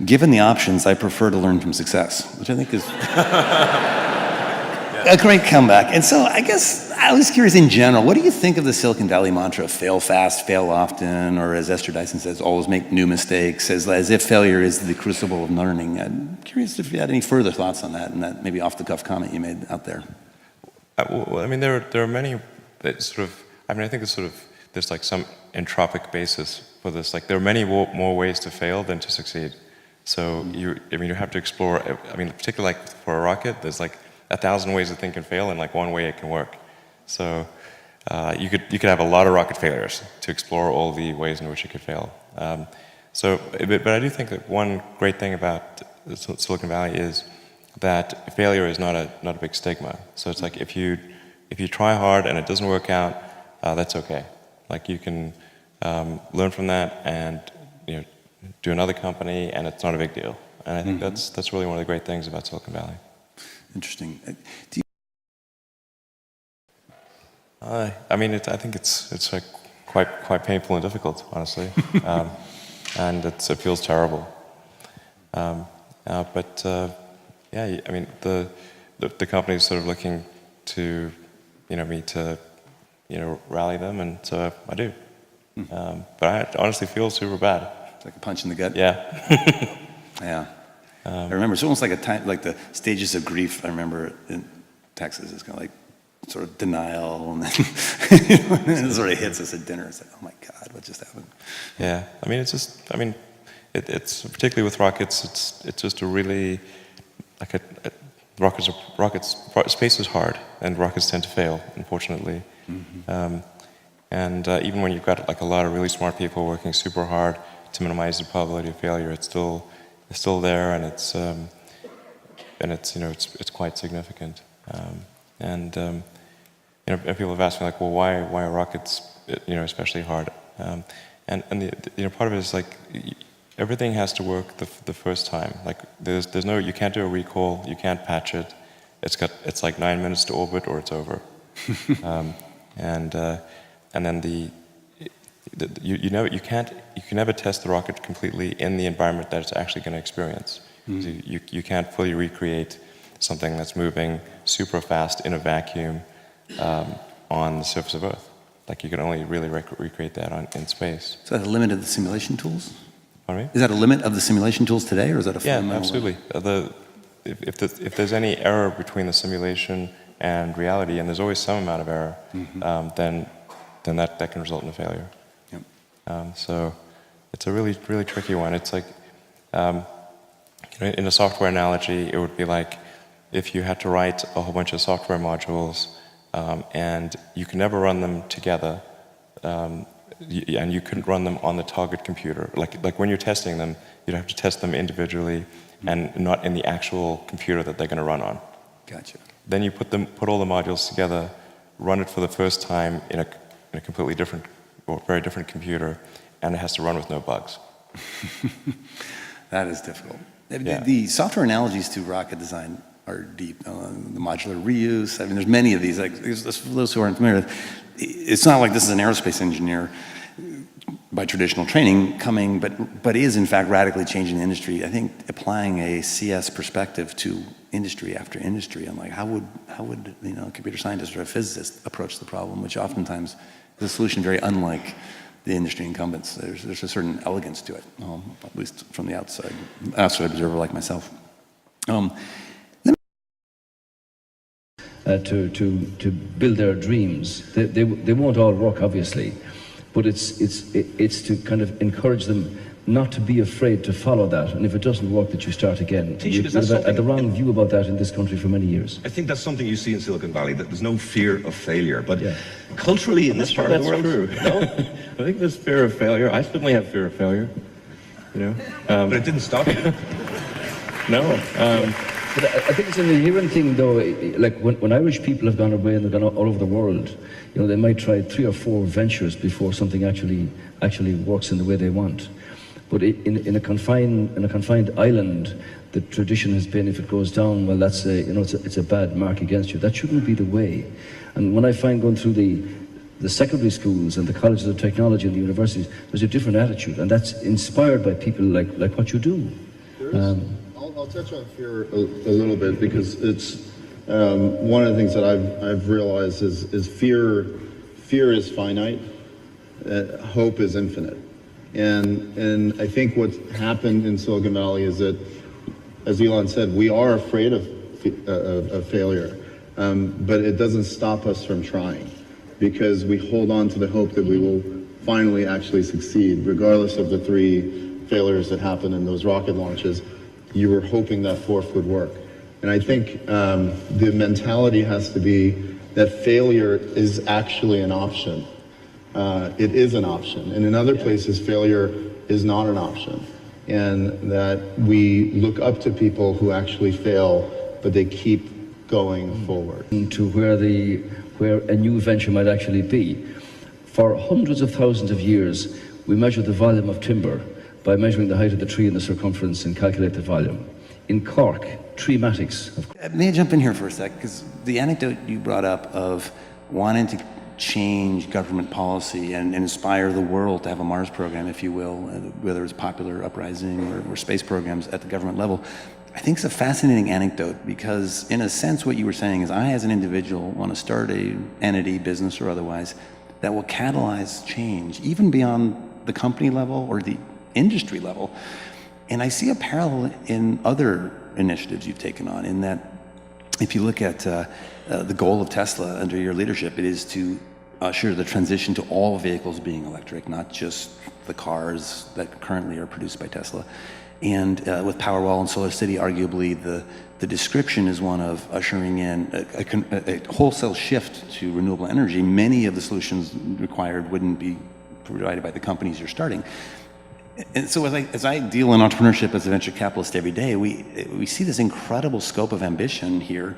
given the options, I prefer to learn from success, which I think is a great comeback. And so I guess I was curious in general, what do you think of the Silicon Valley mantra, fail fast, fail often, or as Esther Dyson says, always make new mistakes, as if failure is the crucible of learning? I'm curious if you had any further thoughts on that and that maybe off-the-cuff comment you made out there. Well, I mean, there are many that sort of, I mean, I think it's sort of, there's like some entropic basis for this. Like there are many more ways to fail than to succeed. So you have to explore, I mean, particularly like for a rocket, there's like 1,000 ways a thing can fail and like one way it can work. So you could have a lot of rocket failures to explore all the ways in which it could fail. But I do think that one great thing about Silicon Valley is that failure is not a big stigma. So it's like if you try hard and it doesn't work out, that's okay. Like you can learn from that and do another company, and it's not a big deal. And I think that's really one of the great things about Silicon Valley. Interesting. I mean, I think it's like quite painful and difficult, honestly, and it feels terrible. Yeah, I mean, the company is sort of looking to me to rally them, and so I do. But I honestly feel super bad. It's like a punch in the gut. Yeah. Yeah. I remember it's almost like like the stages of grief. I remember in Texas, it's kind of like sort of denial, and then it sort of hits us at dinner. It's like, oh my God, what just happened? Yeah. I mean, it's particularly with rockets. It's just a really like rockets. Space is hard, and rockets tend to fail, unfortunately. And even when you've got like a lot of really smart people working super hard to minimize the probability of failure, it's still there, and it's quite significant. And people have asked me like, well, why are rockets especially hard? And part of it is like everything has to work the first time. Like there's no, you can't do a recall, you can't patch it. It's like 9 minutes to orbit or it's over. And then you can never test the rocket completely in the environment that it's actually going to experience. So you can't fully recreate something that's moving super fast in a vacuum on the surface of Earth. Like you can only really recreate that in space. Is that a limit of the simulation tools? Pardon me? Is that a limit of the simulation tools today, or is that a fundamental? Yeah, absolutely. If there's any error between the simulation and reality, and there's always some amount of error, then that can result in a failure. Yep. So it's a really, really tricky one. It's like, in a software analogy, it would be like if you had to write a whole bunch of software modules and you can never run them together, and you couldn't run them on the target computer. Like when you're testing them, you'd have to test them individually and not in the actual computer that they're going to run on. Gotcha. Then you put all the modules together, run it for the first time in a completely different or very different computer, and it has to run with no bugs. That is difficult. Yeah. The software analogies to rocket design are deep. The modular reuse, I mean, there's many of these. Like, for those who aren't familiar, it's not like this is an aerospace engineer by traditional training coming, but is in fact radically changing the industry. I think applying a CS perspective to industry after industry, and like how would a computer scientist or a physicist approach the problem, which oftentimes is a solution very unlike the industry incumbents. There's a certain elegance to it, at least from the outside observer like myself. To build their dreams. They won't all work, obviously, but it's to kind of encourage them not to be afraid to follow that, and if it doesn't work, that you start again. You've had the wrong view about that in this country for many years. I think that's something you see in Silicon Valley, that there's no fear of failure, but culturally in this part of the world... That's true. No? I think there's fear of failure. I certainly have fear of failure, but it didn't stop you. No. But I think it's an inherent thing, though. Like when Irish people have gone away and they've gone all over the world, they might try 3 or 4 ventures before something actually works in the way they want. But in a confined island, the tradition has been, if it goes down, well, that's it's a bad mark against you. That shouldn't be the way. And when I find going through the secondary schools and the colleges of technology and the universities, there's a different attitude, and that's inspired by people like what you do. I'll touch on fear a little bit, because it's one of the things that I've realized is fear is finite, hope is infinite, and I think what's happened in Silicon Valley is that, as Elon said, we are afraid of failure, but it doesn't stop us from trying, because we hold on to the hope that we will finally actually succeed, regardless of the 3 failures that happened in those rocket launches. You were hoping that 4th would work. And I think the mentality has to be that failure is actually an option. It is an option. And in other places, failure is not an option. And that we look up to people who actually fail, but they keep going forward. To where a new venture might actually be. For hundreds of thousands of years, we measured the volume of timber by measuring the height of the tree and the circumference and calculate the volume. In Cork, treematics. May I jump in here for a sec? Because the anecdote you brought up of wanting to change government policy and inspire the world to have a Mars program, if you will, whether it's Popular Uprising or space programs at the government level, I think it's a fascinating anecdote, because in a sense what you were saying is, I as an individual want to start an entity, business or otherwise, that will catalyze change, even beyond the company level or the industry level. And I see a parallel in other initiatives you've taken on, in that if you look at the goal of Tesla under your leadership, it is to usher the transition to all vehicles being electric, not just the cars that currently are produced by Tesla. And with Powerwall and Solar City, arguably the description is one of ushering in a wholesale shift to renewable energy. Many of the solutions required wouldn't be provided by the companies you're starting. And so as I deal in entrepreneurship as a venture capitalist every day, we see this incredible scope of ambition here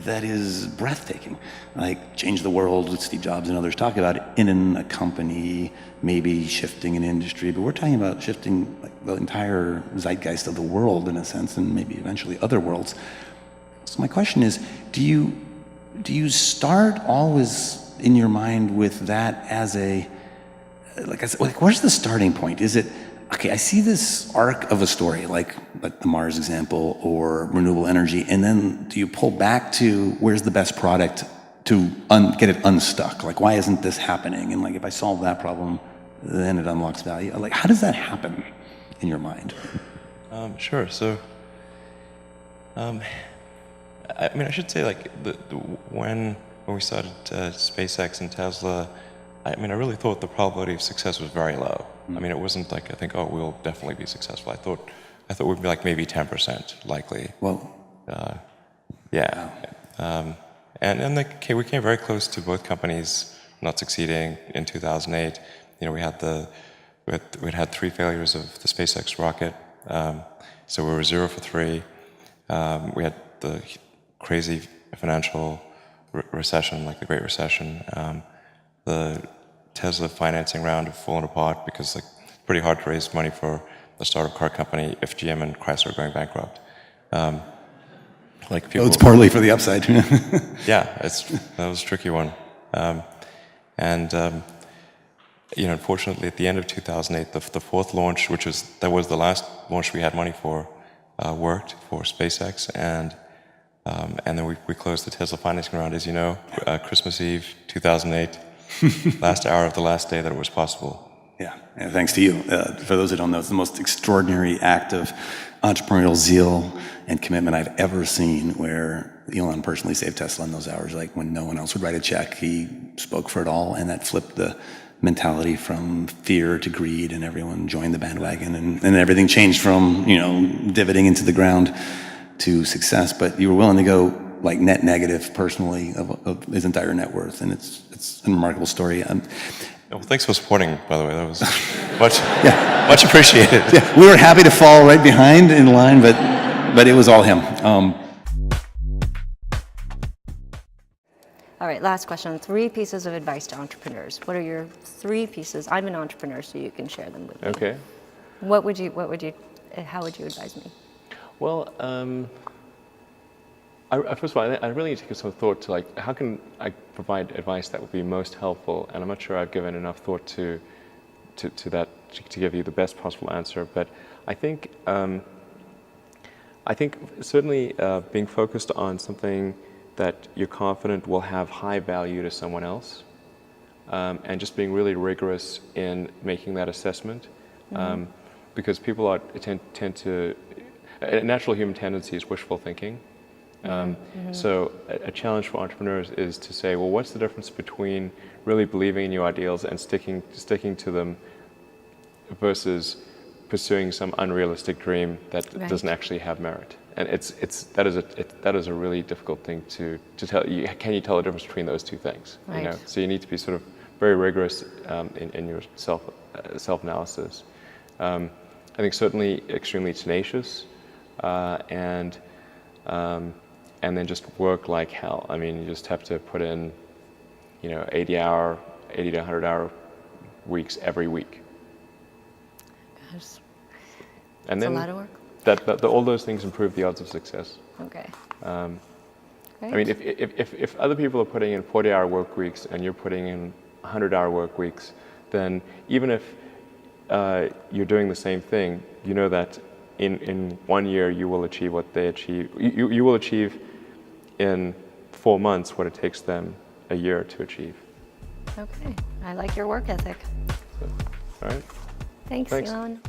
that is breathtaking. Like change the world, what Steve Jobs and others talk about, in a company, maybe shifting an industry, but we're talking about shifting like the entire zeitgeist of the world in a sense, and maybe eventually other worlds. So my question is, do you start always in your mind with that as like where's the starting point? Is it, okay, I see this arc of a story, like the Mars example or renewable energy, and then do you pull back to where's the best product to get it unstuck? Like, why isn't this happening? And like, if I solve that problem, then it unlocks value. Like, how does that happen in your mind? Sure. So, I mean, I should say, like, when we started SpaceX and Tesla, I mean, I really thought the probability of success was very low. I mean, it wasn't like I think, oh, we'll definitely be successful. I thought we'd be like maybe 10% likely. Well, yeah. Wow. And we came very close to both companies not succeeding in 2008. You know, we had 3 failures of the SpaceX rocket. So we were 0 for 3. We had the crazy financial recession, like the Great Recession. The Tesla financing round had fallen apart because like it's pretty hard to raise money for a startup car company if GM and Chrysler are going bankrupt. Like people, it's partly for the upside. Yeah, that was a tricky one. You know, unfortunately, at the end of 2008, the 4th launch, that was the last launch we had money for, worked for SpaceX, and then we closed the Tesla financing round, as you know, Christmas Eve 2008. Last hour of the last day that it was possible. Yeah, and thanks to you. For those who don't know, it's the most extraordinary act of entrepreneurial zeal and commitment I've ever seen, where Elon personally saved Tesla in those hours, like when no one else would write a check. He spoke for it all, and that flipped the mentality from fear to greed, and everyone joined the bandwagon, and everything changed from, you know, divoting into the ground to success. But you were willing to go like net negative personally of his entire net worth, and it's a remarkable story. Well, thanks for supporting, by the way. That was much appreciated. Yeah, we were happy to fall right behind in line, but it was all him. All right, last question. 3 pieces of advice to entrepreneurs. What are your 3 pieces? I'm an entrepreneur, so you can share them with me. Okay. How would you advise me? Well, first of all, I really need to give some thought to like, how can I provide advice that would be most helpful? And I'm not sure I've given enough thought to that to give you the best possible answer. But I think I think certainly being focused on something that you're confident will have high value to someone else, and just being really rigorous in making that assessment, because people tend to, a natural human tendency is wishful thinking. So a challenge for entrepreneurs is to say, well, what's the difference between really believing in your ideals and sticking to them versus pursuing some unrealistic dream that doesn't actually have merit? And that is a really difficult thing to tell. Can you tell the difference between those two things? Right. You know? So you need to be sort of very rigorous in your self-analysis. I think certainly extremely tenacious, and then just work like hell. I mean, you just have to put in, 80 to 100-hour weeks every week. Gosh, And that's then a lot of work. all those things improve the odds of success. Okay. I mean, if other people are putting in 40-hour work weeks and you're putting in 100-hour work weeks, then even if you're doing the same thing, you know that in 1 year you will achieve what they achieve. You will achieve in 4 months what it takes them a year to achieve. Okay. I like your work ethic. So, all right. Thanks, Thanks. Elon.